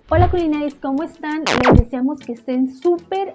Hola culinaris, ¿cómo están? Les deseamos que estén súper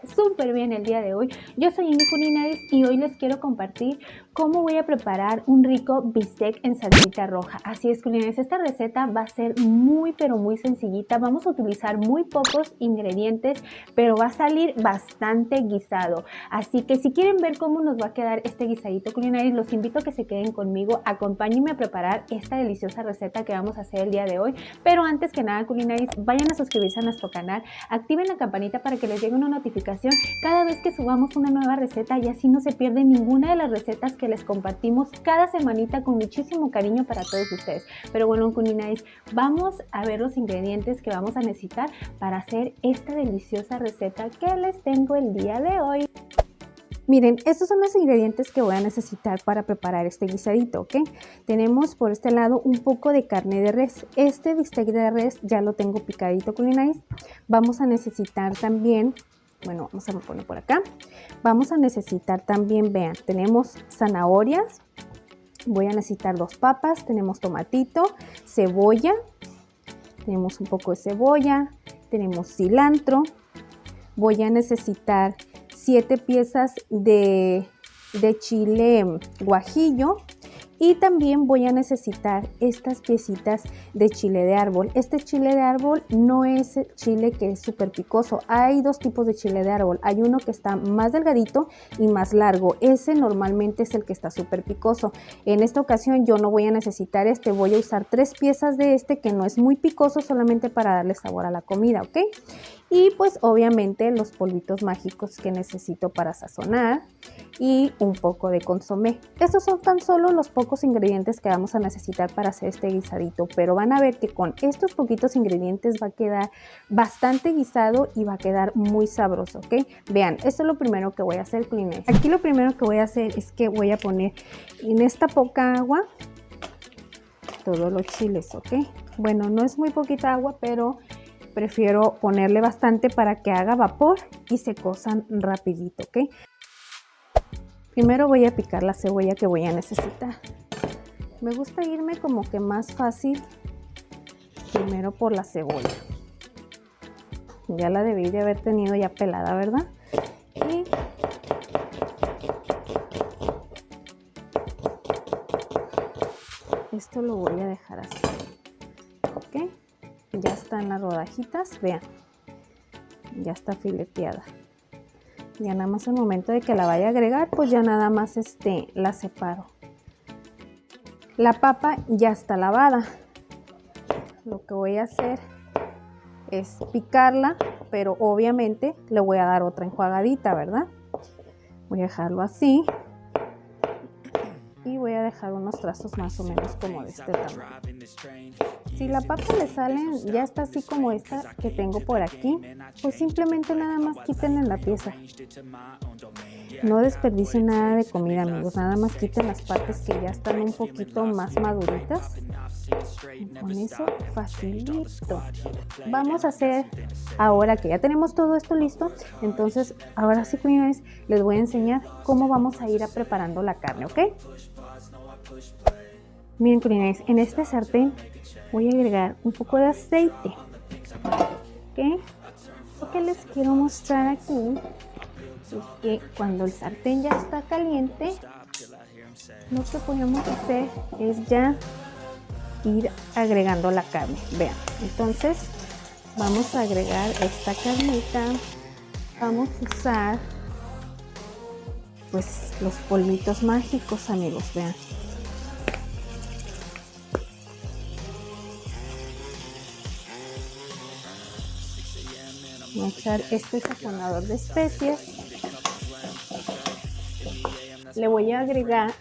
bien el día de hoy. Yo soy Indy Culinaris y hoy les quiero compartir cómo voy a preparar un rico bistec en salsita roja. Así es culinaris, esta receta va a ser muy sencillita. Vamos a utilizar muy pocos ingredientes, pero va a salir bastante guisado. Así que si quieren ver cómo nos va a quedar este guisadito culinaris, los invito a que se queden conmigo. Acompáñenme a preparar esta deliciosa receta que vamos a hacer el día de hoy. Pero antes que nada culinaris, vayan a suscribirse a nuestro canal, activen la campanita para que les llegue una notificación cada vez que subamos una nueva receta y así no se pierden ninguna de las recetas que les compartimos cada semanita con muchísimo cariño para todos ustedes. Pero bueno, culinaris, vamos a ver los ingredientes que vamos a necesitar para hacer esta deliciosa receta que les tengo el día de hoy. Miren, estos son los ingredientes que voy a necesitar para preparar este guisadito, ¿ok? Tenemos por este lado un poco de carne de res. Este bistec de res ya lo tengo picadito, culinaris. Vamos a necesitar también, bueno, vamos a poner por acá. Vamos a necesitar también, vean, tenemos zanahorias. Voy a necesitar 2 papas, tenemos tomatito, cebolla. Tenemos un poco de cebolla, tenemos cilantro. Voy a necesitar 7 piezas de chile guajillo y también voy a necesitar estas piecitas de chile de árbol. Este chile de árbol no es chile que es súper picoso. Hay 2 tipos de chile de árbol. Hay uno que está más delgadito y más largo. Ese normalmente es el que está súper picoso. En esta ocasión yo no voy a necesitar este. Voy a usar 3 piezas de este que no es muy picoso, solamente para darle sabor a la comida, ¿ok? Y pues obviamente los polvitos mágicos que necesito para sazonar y un poco de consomé. Estos son tan solo los pocos ingredientes que vamos a necesitar para hacer este guisadito, pero van a ver que con estos poquitos ingredientes va a quedar bastante guisado y va a quedar muy sabroso, ¿ok? Vean, esto es lo primero que voy a hacer, culinaris. Aquí lo primero que voy a hacer es que voy a poner en esta poca agua todos los chiles, ¿ok? Bueno, no es muy poquita agua, pero prefiero ponerle bastante para que haga vapor y se cosan rapidito, ¿ok? Primero voy a picar la cebolla que voy a necesitar. Me gusta irme como que más fácil primero por la cebolla. Ya la debí de haber tenido ya pelada, ¿verdad? Y esto lo voy a dejar así, ¿ok? Ya están las rodajitas, vean, ya está fileteada. Ya nada más al momento de que la vaya a agregar, pues ya nada más la separo. La papa ya está lavada. Lo que voy a hacer es picarla, pero obviamente le voy a dar otra enjuagadita, ¿verdad? Voy a dejarlo así. Y voy a dejar unos trazos más o menos como de este tamaño. Si la papa le salen, ya está así como esta que tengo por aquí, pues simplemente nada más quiten la pieza. No desperdicien nada de comida, amigos, nada más quiten las partes que ya están un poquito más maduritas. Y con eso facilito. Vamos a hacer, ahora que ya tenemos todo esto listo, entonces ahora sí, culinaris, les voy a enseñar cómo vamos a ir preparando la carne, ¿ok? Miren, culinaris, en este sartén voy a agregar un poco de aceite, ¿ok? Lo que les quiero mostrar aquí es que cuando el sartén ya está caliente, lo que podemos hacer es ya ir agregando la carne. Vean, entonces vamos a agregar esta carnita. Vamos a usar pues los polvitos mágicos, amigos, vean. Voy a echar este sazonador de especias. Le voy a agregar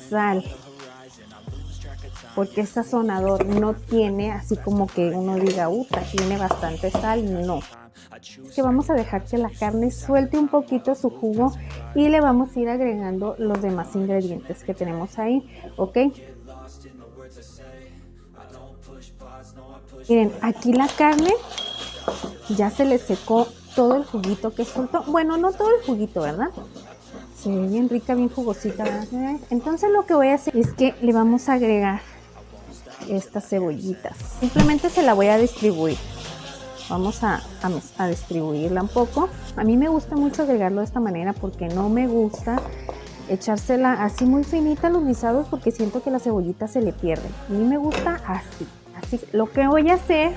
sal, porque este sazonador no tiene así como que uno diga, tiene bastante sal, no. Es que vamos a dejar que la carne suelte un poquito su jugo y le vamos a ir agregando los demás ingredientes que tenemos ahí, ¿ok? Miren, aquí la carne ya se le secó todo el juguito que soltó. Bueno, no todo el juguito, ¿verdad? Se ve bien rica, bien jugosita, ¿verdad? Entonces lo que voy a hacer es que le vamos a agregar estas cebollitas. Simplemente se la voy a distribuir. Vamos a distribuirla un poco. A mí me gusta mucho agregarlo de esta manera porque no me gusta echársela así muy finita a los guisados porque siento que la cebollita se le pierde. A mí me gusta así. Así. Lo que voy a hacer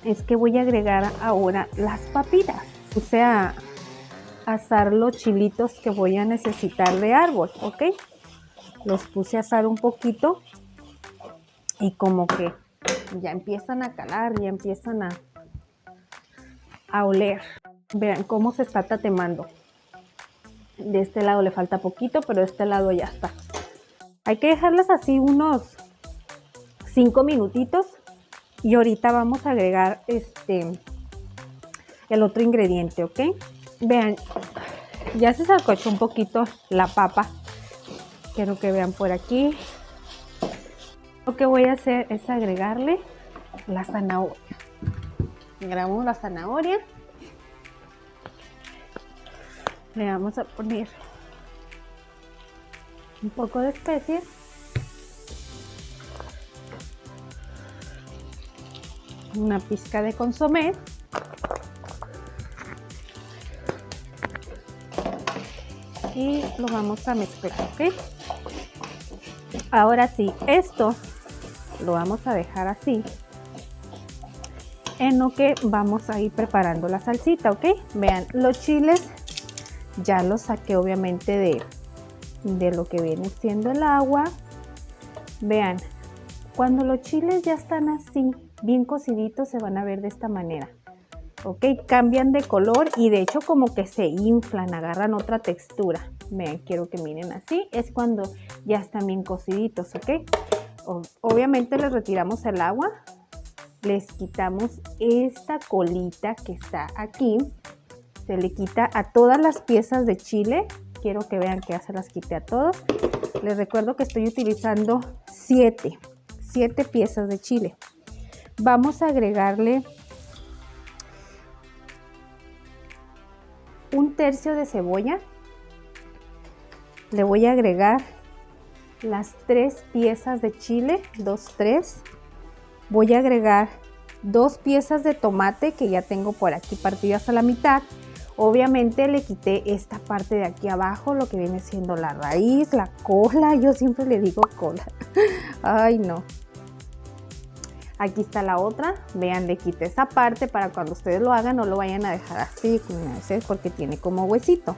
es que voy a agregar ahora las papitas. Puse a asar los chilitos que voy a necesitar de árbol, ¿ok? Los puse a asar un poquito y como que ya empiezan a calar, ya empiezan a oler. Vean cómo se está tatemando. De este lado le falta poquito, pero de este lado ya está. Hay que dejarlas así unos 5 minutitos y ahorita vamos a agregar el otro ingrediente, ¿ok? Vean, ya se sancochó un poquito la papa. Quiero que vean por aquí. Lo que voy a hacer es agregarle la zanahoria. Agregamos la zanahoria. Le vamos a poner un poco de especias. Una pizca de consomé. Y lo vamos a mezclar, ¿ok? Ahora sí, esto lo vamos a dejar así, en lo que vamos a ir preparando la salsita, ¿ok? Vean, los chiles ya los saqué obviamente de lo que viene siendo el agua. Vean, cuando los chiles ya están así, bien cociditos, se van a ver de esta manera, ¿ok? Cambian de color y de hecho como que se inflan, agarran otra textura. Vean, quiero que miren así, es cuando ya están bien cociditos, ¿ok? Obviamente les retiramos el agua, les quitamos esta colita que está aquí, se le quita a todas las piezas de chile. Quiero que vean que ya se las quité a todos. Les recuerdo que estoy utilizando 7 piezas de chile. Vamos a agregarle 1/3 de cebolla. Le voy a agregar las 3 piezas de chile, 2, 3. Voy a agregar 2 piezas de tomate que ya tengo por aquí partidas a la mitad. Obviamente le quité esta parte de aquí abajo, lo que viene siendo la raíz, la cola. Yo siempre le digo cola. Ay, no. Aquí está la otra. Vean, le quité esa parte para cuando ustedes lo hagan no lo vayan a dejar así, porque tiene como huesito.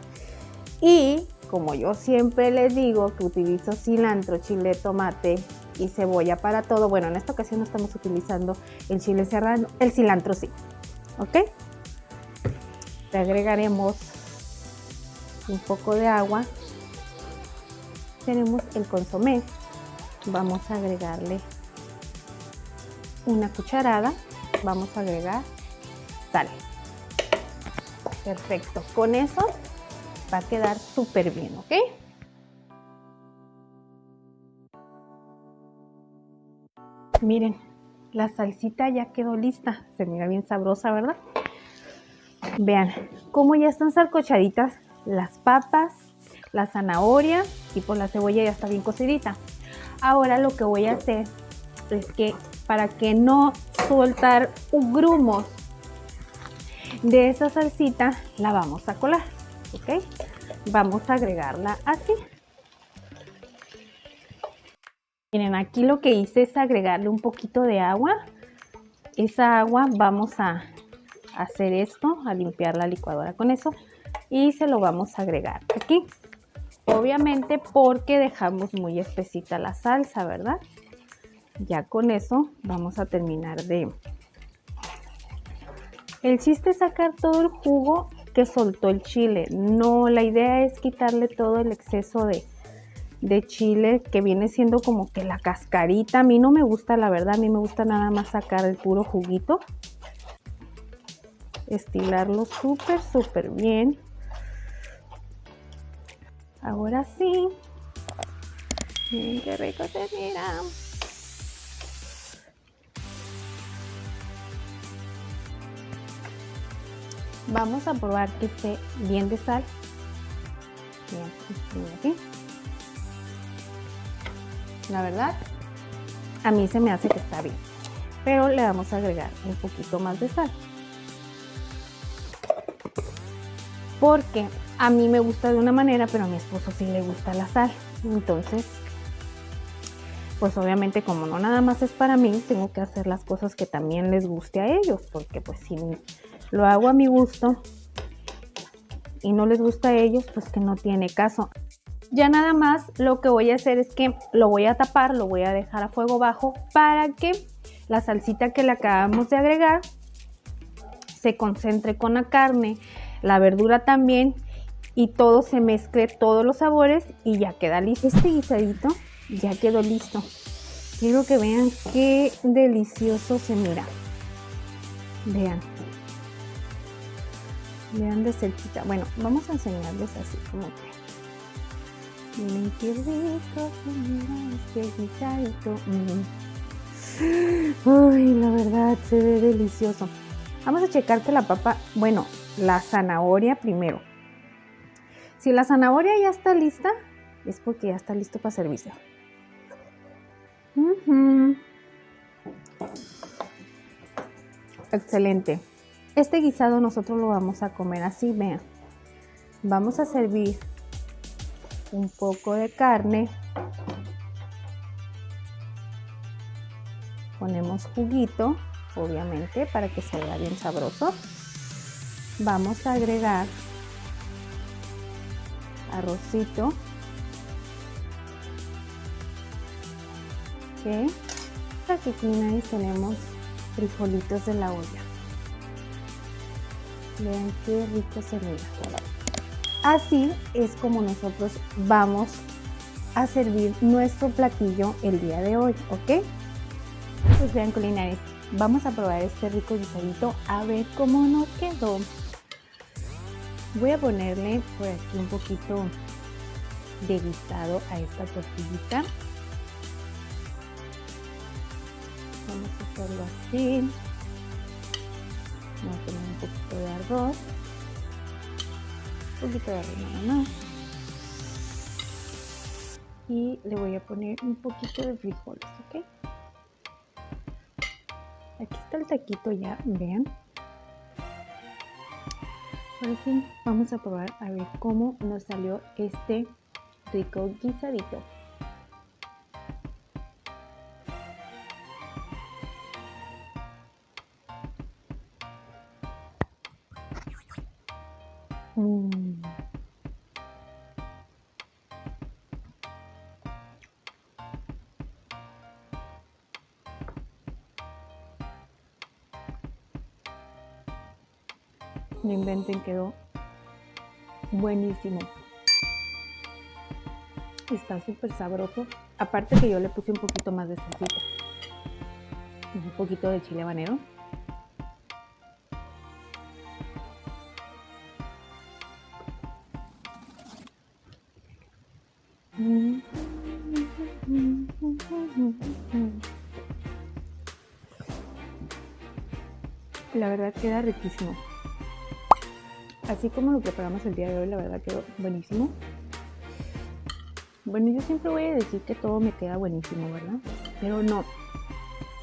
Y como yo siempre les digo que utilizo cilantro, chile, tomate y cebolla para todo, bueno, en esta ocasión no estamos utilizando el chile serrano, el cilantro sí, ¿ok? Le agregaremos un poco de agua. Tenemos el consomé. Vamos a agregarle una cucharada. Vamos a agregar sal. Perfecto, con eso va a quedar súper bien, ¿ok? Miren, la salsita ya quedó lista. Se mira bien sabrosa, ¿verdad? Vean cómo ya están sancochaditas las papas, la zanahoria y por la cebolla ya está bien cocidita. Ahora lo que voy a hacer es que para que no soltar grumos de esa salsita, la vamos a colar, ¿ok? Vamos a agregarla así. Miren, aquí lo que hice es agregarle un poquito de agua. Esa agua vamos a hacer esto, a limpiar la licuadora con eso y se lo vamos a agregar aquí. Obviamente porque dejamos muy espesita la salsa, ¿verdad? Ya con eso vamos a terminar de... El chiste es sacar todo el jugo que soltó el chile. No, la idea es quitarle todo el exceso de chile que viene siendo como que la cascarita. A mí no me gusta, la verdad, a mí me gusta nada más sacar el puro juguito. Estilarlo súper bien. Ahora sí. Miren qué rico se mira. Vamos a probar que esté bien de sal. Bien, aquí. La verdad, a mí se me hace que está bien, pero le vamos a agregar un poquito más de sal. Porque a mí me gusta de una manera, pero a mi esposo sí le gusta la sal. Entonces, pues obviamente como no nada más es para mí, tengo que hacer las cosas que también les guste a ellos, porque pues si lo hago a mi gusto y no les gusta a ellos, pues que no tiene caso. Ya nada más lo que voy a hacer es que lo voy a tapar, lo voy a dejar a fuego bajo para que la salsita que le acabamos de agregar se concentre con la carne, la verdura también, y todo se mezcle, todos los sabores, y ya queda listo. Este guisadito ya quedó listo. Quiero que vean qué delicioso se mira. Vean. Vean de cerquita. Bueno, vamos a enseñarles así como que. Miren qué rico se mira este guisadito. Uy, la verdad se ve delicioso. Vamos a checar que la papa, bueno, la zanahoria primero. Si la zanahoria ya está lista, es porque ya está listo para servirse. Excelente. Este guisado nosotros lo vamos a comer así, vean. Vamos a servir un poco de carne. Ponemos juguito, obviamente, para que se vea bien sabroso. Vamos a agregar arrocito. ¿Okay? Aquí tenemos frijolitos de la olla. Vean qué rico se mira. Así es como nosotros vamos a servir nuestro platillo el día de hoy, ¿ok? Pues vean, culinares, vamos a probar este rico guisadito a ver cómo nos quedó. Voy a ponerle por aquí un poquito de guisado a esta tortillita. Vamos a hacerlo así. Vamos a poner un poquito de arroz. Un poquito de arroz nada más. Y le voy a poner un poquito de frijoles, ¿ok? Aquí está el taquito ya, vean. Ahora sí, vamos a probar a ver cómo nos salió este rico guisadito. No inventen, quedó buenísimo. Está súper sabroso. Aparte que yo le puse un poquito más de salsita. Un poquito de chile habanero. La verdad queda riquísimo. Así como lo preparamos el día de hoy, la verdad quedó buenísimo. Bueno, yo siempre voy a decir que todo me queda buenísimo, ¿verdad? Pero no,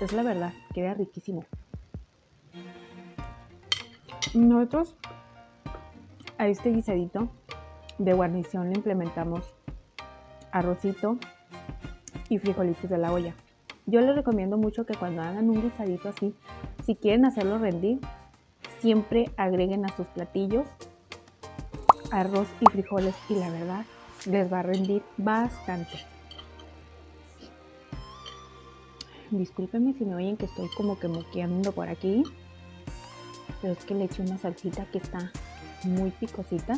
es la verdad, queda riquísimo. Nosotros a este guisadito de guarnición le implementamos arrocito y frijolitos de la olla. Yo les recomiendo mucho que cuando hagan un guisadito así, si quieren hacerlo rendir, siempre agreguen a sus platillos arroz y frijoles, y la verdad les va a rendir bastante. Discúlpenme si me oyen que estoy como que moqueando por aquí, pero es que le eché una salsita que está muy picosita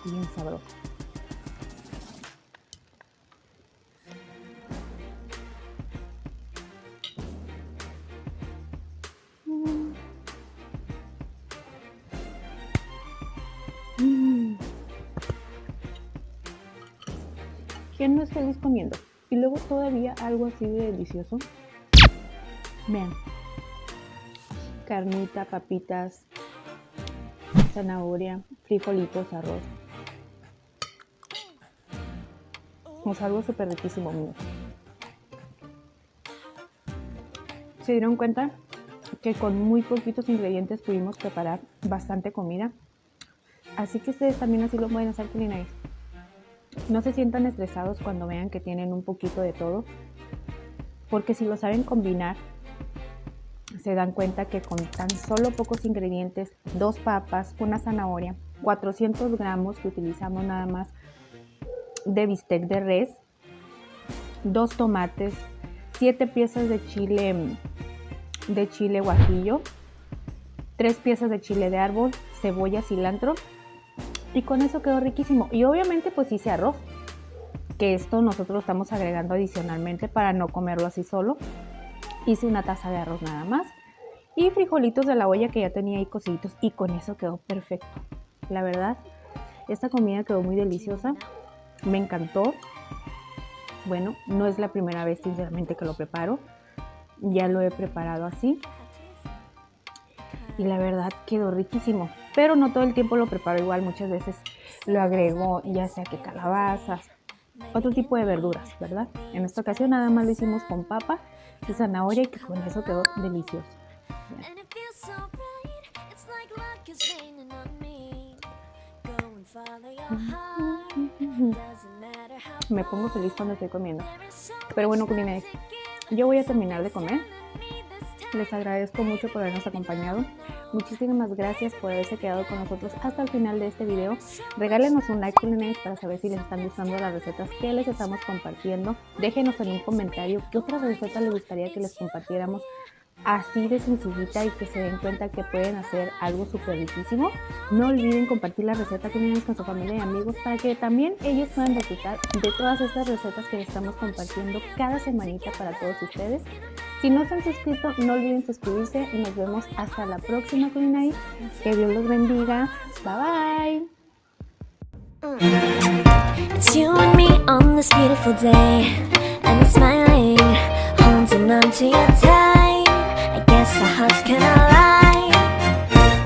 y bien sabrosa. ¿Quién no es feliz comiendo? Y luego todavía algo así de delicioso. Vean. Carnita, papitas, zanahoria, frijolitos, arroz. Es algo súper riquísimo, amigos. se dieron cuenta que con muy poquitos ingredientes pudimos preparar bastante comida. Así que ustedes también así lo pueden hacer, culinarios. No se sientan estresados cuando vean que tienen un poquito de todo, porque si lo saben combinar, se dan cuenta que con tan solo pocos ingredientes, 2 papas, una zanahoria, 400 gramos que utilizamos nada más de bistec de res, 2 tomates, 7 piezas de chile guajillo, 3 piezas de chile de árbol, cebolla, cilantro, y con eso quedó riquísimo. Y obviamente pues hice arroz, que esto nosotros lo estamos agregando adicionalmente para no comerlo así solo. Hice una taza de arroz nada más y frijolitos de la olla que ya tenía ahí cociditos, y con eso quedó perfecto. La verdad, esta comida quedó muy deliciosa, me encantó. Bueno, no es la primera vez sinceramente que lo preparo, ya lo he preparado así y la verdad quedó riquísimo, pero no todo el tiempo lo preparo igual. Muchas veces lo agrego ya sea que calabazas, otro tipo de verduras, ¿verdad? En esta ocasión nada más lo hicimos con papa y zanahoria, y que con eso quedó delicioso. Me pongo feliz cuando estoy comiendo. Pero bueno, culinarios, yo voy a terminar de comer. Les agradezco mucho por habernos acompañado. Muchísimas gracias por haberse quedado con nosotros hasta el final de este video. Regálenos un like, culinarios, para saber si les están gustando las recetas que les estamos compartiendo. Déjenos en un comentario qué otra receta les gustaría que les compartiéramos, así de sencillita, y que se den cuenta que pueden hacer algo súper riquísimo. No olviden compartir la receta con su familia y amigos, para que también ellos puedan disfrutar de todas estas recetas que les estamos compartiendo cada semanita para todos ustedes. Si no se han suscrito, no olviden suscribirse y nos vemos hasta la próxima, culinarios. Que Dios los bendiga. Bye bye. It's you and me on this beautiful day, and I'm smiling, holding on to your tight. I guess our hearts can align,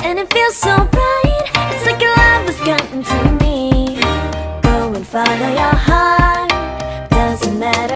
and it feels so